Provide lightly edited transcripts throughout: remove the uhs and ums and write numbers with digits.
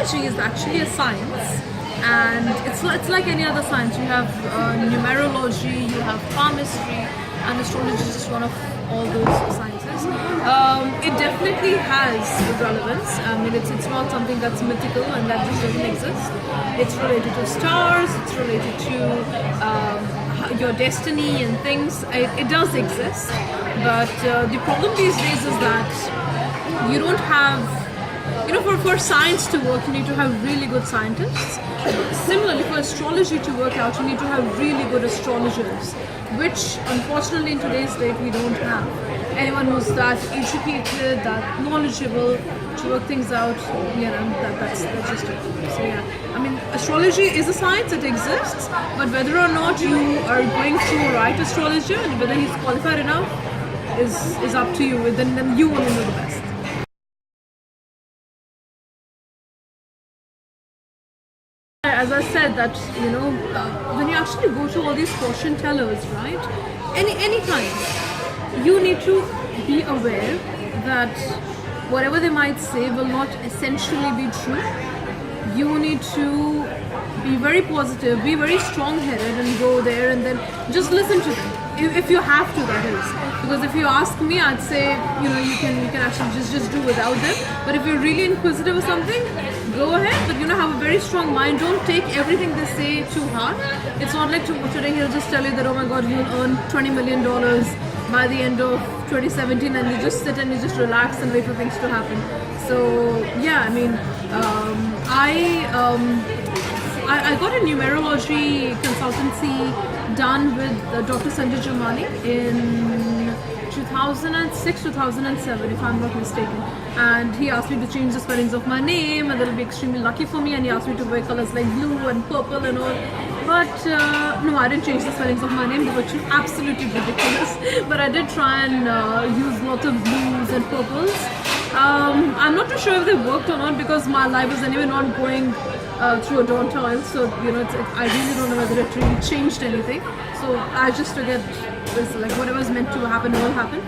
astrology is actually a science, and it's like any other science. You have numerology, you have palmistry, and astrology is just one of all those sciences. It definitely has relevance. I mean, it's not something that's mythical and that just doesn't exist. It's related to stars, it's related to your destiny and things. It does exist, but the problem these days is that you don't have, for science to work, you need to have really good scientists. Similarly, for astrology to work out, you need to have really good astrologers, which unfortunately in today's date we don't have. Anyone who's that educated, that knowledgeable to work things out, that's just it. So yeah, I mean, astrology is a science, it exists, but whether or not you are going to a right astrologer and whether he's qualified enough is up to you. Then you only know the best. As I said, that when you actually go to all these fortune tellers, right? Any kind, you need to be aware that whatever they might say will not essentially be true. You need to be very positive, be very strong-headed, and go there and then just listen to them. If you have to, that is. Because if you ask me, I'd say you can actually just do without them. But if you're really inquisitive or something, go ahead. But have a very strong mind. Don't take everything they say too hard. It's not like today he'll just tell you that, oh my God, you'll earn $20 million by the end of 2017, and you just sit and you just relax and wait for things to happen. So yeah, I mean, I got a numerology consultancy done with Dr. Sanjay Jamani in 2006, 2007, if I'm not mistaken. And he asked me to change the spellings of my name, and that'll be extremely lucky for me. And he asked me to wear colors like blue and purple and all. But no, I didn't change the spellings of my name. They were absolutely ridiculous. But I did try and use lots of blues and purples. I'm not too sure if they worked or not, because my life was anyway not going through a dawn toil, so I really don't know whether it really changed anything. So I just took it as like whatever's meant to happen will happen.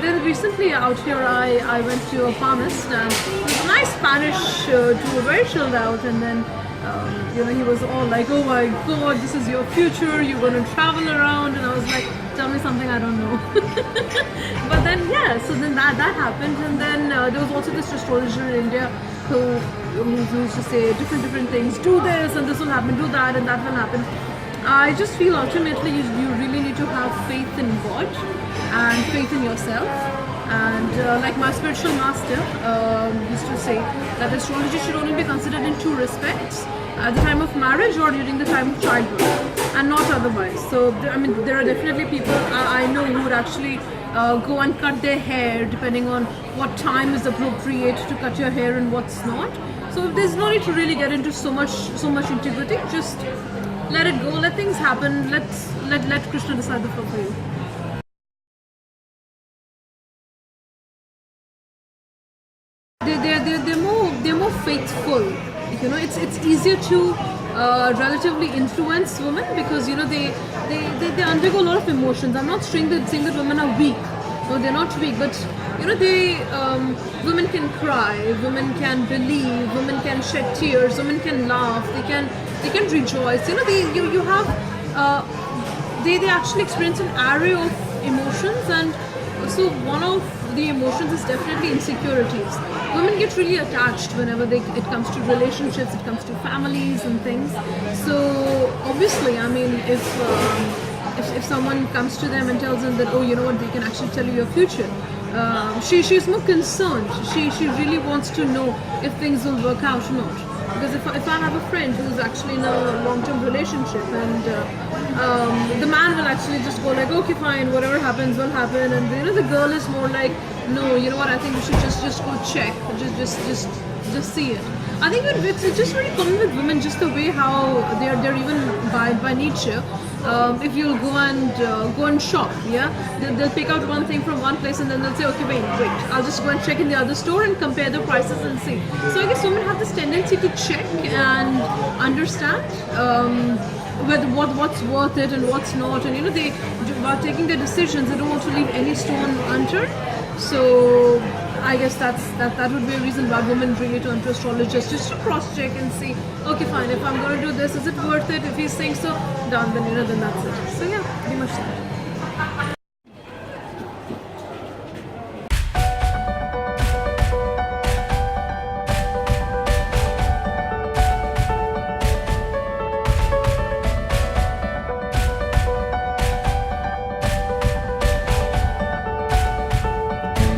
Then recently out here I went to a palmist, and it was a nice Spanish tour, very chilled out, and then he was all like, oh my God, this is your future, you're going to travel around, and I was like, tell me something I don't know. But then so then that happened, and then there was also this astrologer in India who used to say different things, do this and this will happen, do that and that will happen. I just feel ultimately you really need to have faith in God and faith in yourself. And like my spiritual master used to say, that astrology should only be considered in two respects: at the time of marriage or during the time of childbirth, and not otherwise. So I mean, there are definitely people I know who would actually go and cut their hair depending on what time is appropriate to cut your hair and what's not. So there's no need to really get into so much integrity. Just let it go, let things happen. Let Krishna decide the flow for you. They're more faithful. It's easier to relatively influence women, because they undergo a lot of emotions. I'm not saying that women are weak. No, they're not weak, but women can cry, women can believe, women can shed tears, women can laugh, they can rejoice. They actually experience an array of emotions, and so one of the emotions is definitely insecurities. Women get really attached whenever it comes to relationships, it comes to families and things. So obviously, I mean, if someone comes to them and tells them that, oh, you know what, they can actually tell you your future, she's more concerned. She really wants to know if things will work out or not. Because if I have a friend who's actually in a long-term relationship, and the man will actually just go like, okay, fine, whatever happens will happen, and the girl is more like, no, you know what, I think we should just go check, just see it. I think it's just very common with women, just the way how they're even by nature. If you'll go and shop, they'll pick out one thing from one place, and then they'll say, okay, wait, I'll just go and check in the other store and compare the prices and see. So I guess women have this tendency to check and understand what's worth it and what's not, and while taking their decisions, they don't want to leave any stone unturned. So I guess that would be a reason why women really turn to astrologers, just to cross check and see, okay, fine, if I'm going to do this, is it worth it? If he's saying so, done, then then that's it. So yeah, pretty much that.